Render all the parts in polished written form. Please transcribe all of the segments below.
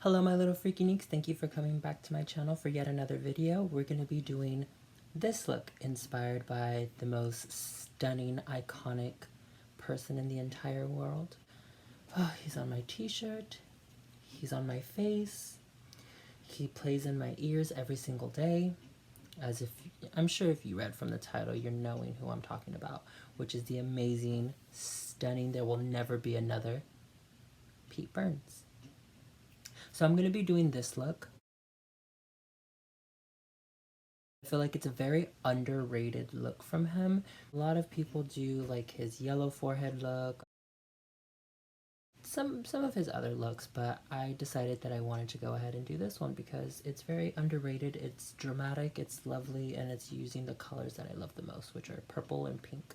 Hello my little freaky neeks, thank you for coming back to my channel for yet another video. We're going to be doing this look inspired by the most stunning, iconic person in the entire world. Oh, he's on my t-shirt, he's on my face, he plays in my ears every single day. As if, I'm sure if you read from the title, you're knowing who I'm talking about, which is the amazing, stunning, there will never be another Pete Burns. So I'm going to be doing this look. I feel like it's a very underrated look from him. A lot of people do like his yellow forehead look, some of his other looks, but I decided that I wanted to go ahead and do this one because it's very underrated, it's dramatic, it's lovely, and it's using the colors that I love the most, which are purple and pink.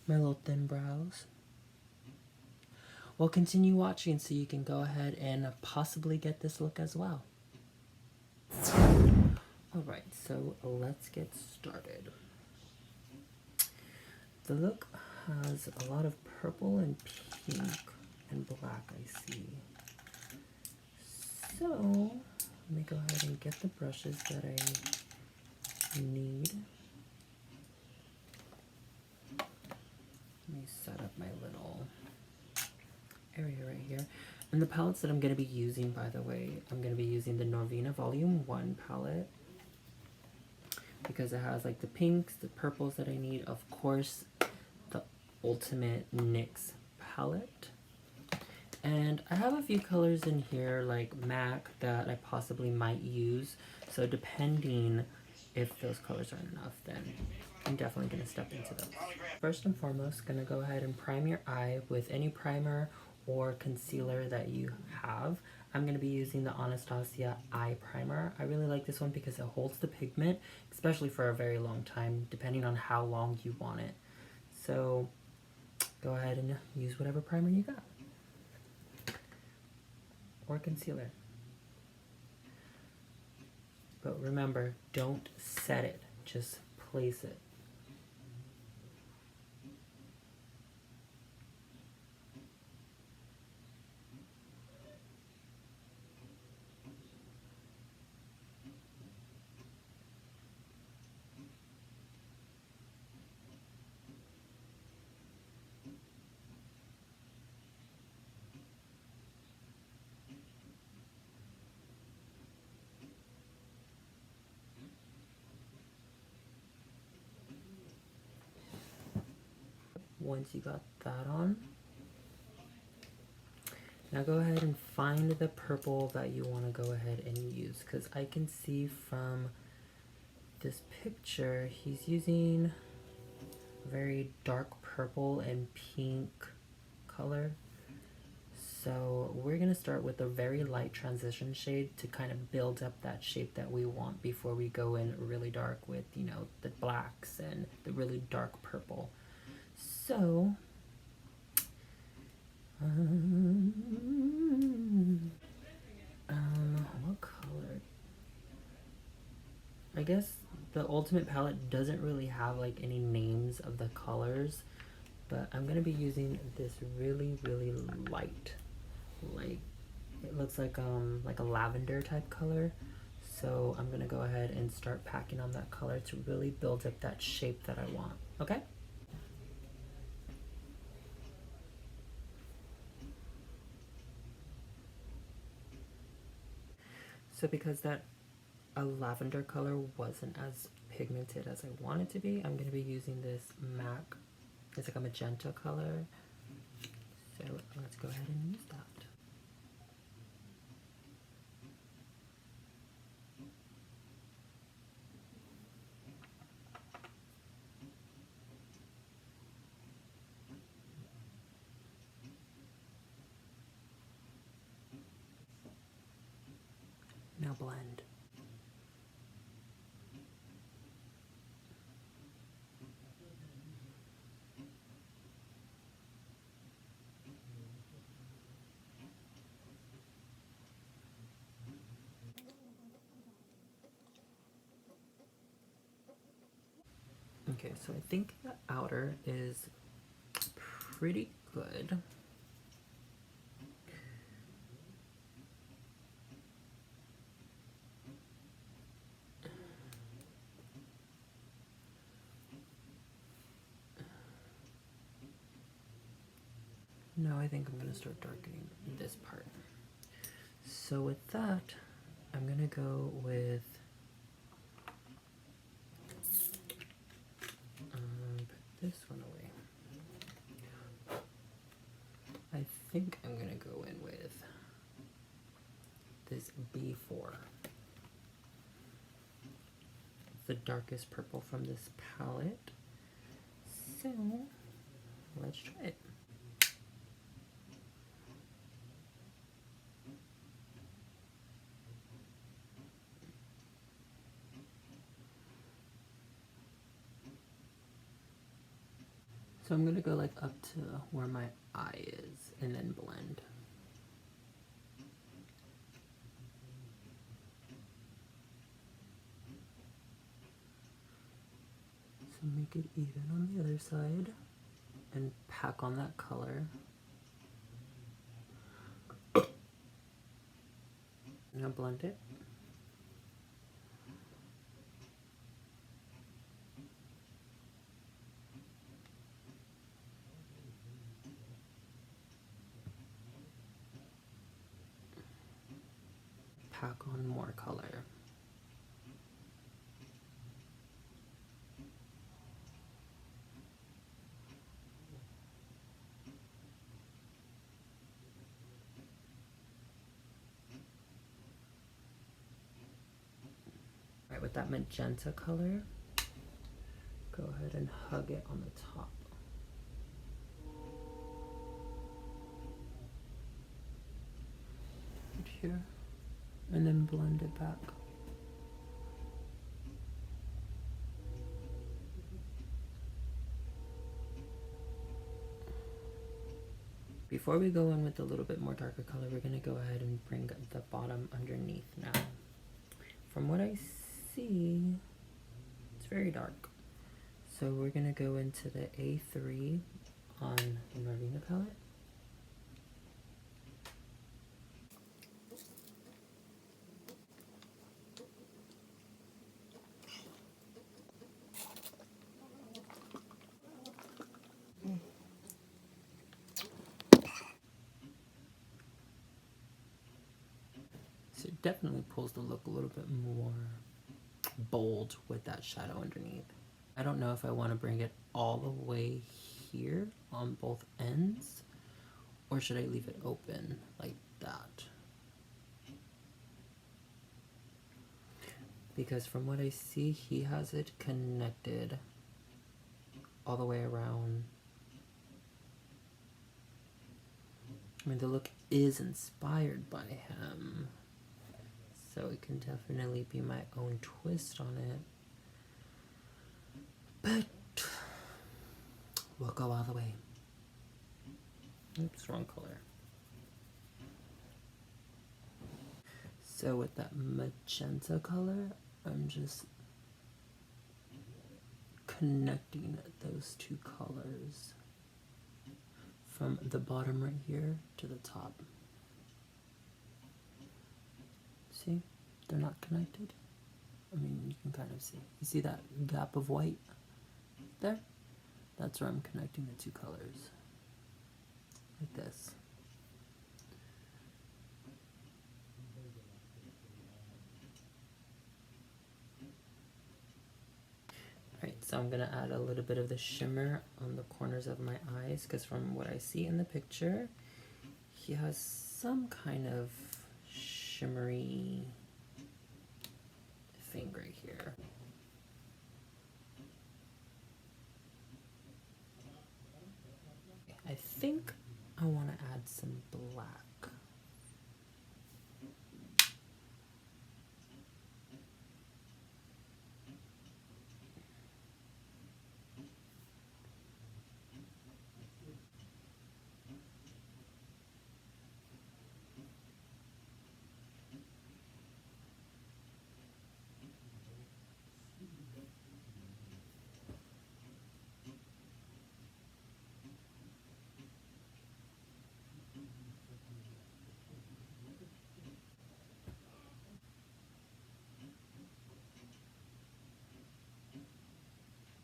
My little thin brows. Well, continue watching so you can go ahead and possibly get this look as well. Alright, so let's get started. The look has a lot of purple and pink and black, I see. So, let me go ahead and get the brushes that I need. Let me set up my little area right here. And the palettes that I'm going to be using, by the way, I'm going to be using the Norvina Volume 1 palette, because it has like the pinks, the purples that I need, of course, the Ultimate NYX palette. And I have a few colors in here like MAC that I possibly might use. So depending if those colors aren't enough, then I'm definitely going to step into those. First and foremost, going to go ahead and prime your eye with any primer or concealer that you have. I'm going to be using the Anastasia Eye Primer. I really like this one because it holds the pigment, especially for a very long time, depending on how long you want it. So go ahead and use whatever primer you got. Or concealer. But remember, don't set it, just place it. Once you got that on, now go ahead and find the purple that you want to go ahead and use, because I can see from this picture he's using very dark purple and pink color. So we're going to start with a very light transition shade to kind of build up that shape that we want before we go in really dark with, you know, the blacks and the really dark purple. So, what color? I guess the Ultimate palette doesn't really have like any names of the colors, but I'm gonna be using this really light, like it looks like a lavender type color. So I'm gonna go ahead and start packing on that color to really build up that shape that I want. Okay. So because that lavender color wasn't as pigmented as I want it to be, I'm going to be using this MAC. It's like a magenta color. So let's go ahead and use that. Now blend. Okay, so I think the outer is pretty good. No, I think I'm gonna start darkening this part. So with that, I'm gonna go with put this one away. I think I'm gonna go in with this B4, the darkest purple from this palette. So let's try it. So I'm gonna go like up to where my eye is and then blend. So make it even on the other side and pack on that color. Now blend it. Pack on more color. Right, with that magenta color, go ahead and hug it on the top. Right here. And then blend it back. Before we go in with a little bit more darker color, we're going to go ahead and bring the bottom underneath now. From what I see, it's very dark. So we're going to go into the A3 on the Norvina palette. So it definitely pulls the look a little bit more bold with that shadow underneath. I don't know if I want to bring it all the way here on both ends, or should I leave it open like that? Because from what I see, he has it connected all the way around. I mean, the look is inspired by him, so it can definitely be my own twist on it. But we'll go all the way. Oops, wrong color. So with that magenta color, I'm just connecting those two colors from the bottom right here to the top. See? They're not connected. I mean, you can kind of see. You see that gap of white there? That's where I'm connecting the two colors. Like this. Alright, so I'm going to add a little bit of the shimmer on the corners of my eyes, because from what I see in the picture, he has some kind of shimmery thing right here. I think I want to add some black.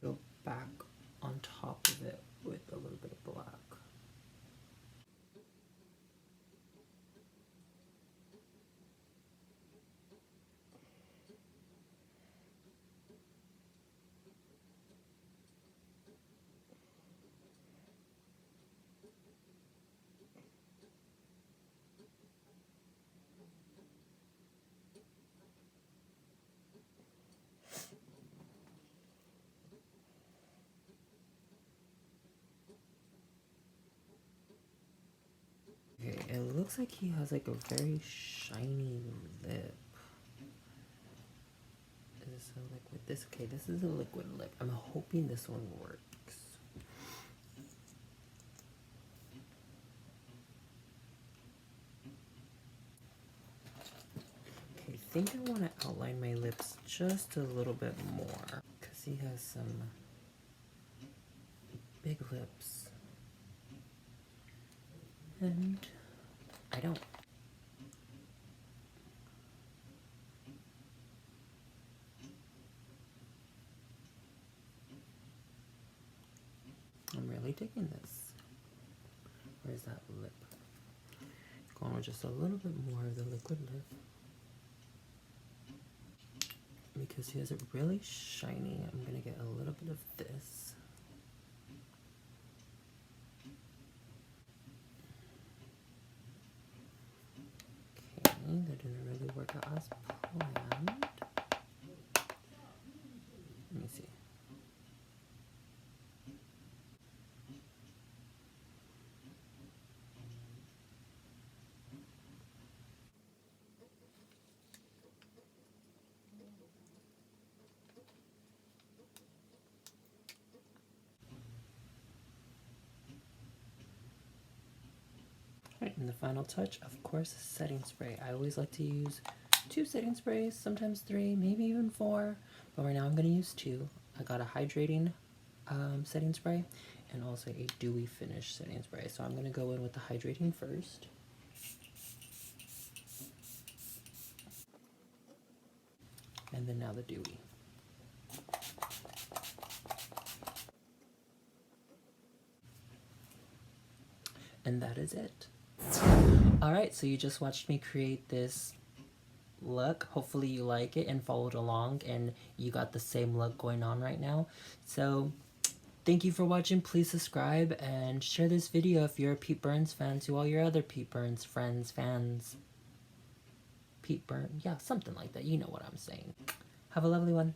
Go back on top of it with a little bit of black. looks like he has like a very shiny lip. Is this a liquid? This, okay, this is a liquid lip. I'm hoping this one works. Okay, I think I want to outline my lips just a little bit more because he has some big lips. And I don't. I'm really digging this. Where's that lip? Going with just a little bit more of the liquid lip. Because he has it really shiny, I'm going to get a little bit of this. Okay, that didn't really work out as planned. Let me see. Right, and the final touch, of course, setting spray. I always like to use 2 setting sprays, sometimes 3, maybe even 4, but right now I'm going to use 2. I got a hydrating setting spray and also a dewy finish setting spray. So I'm going to go in with the hydrating first. And then now the dewy. And that is it. Alright, so you just watched me create this look. Hopefully you like it and followed along and you got the same look going on right now. So thank you for watching. Please subscribe and share this video if you're a Pete Burns fan to all your other Pete Burns friends, fans. Pete Burns, yeah, something like that. You know what I'm saying. Have a lovely one.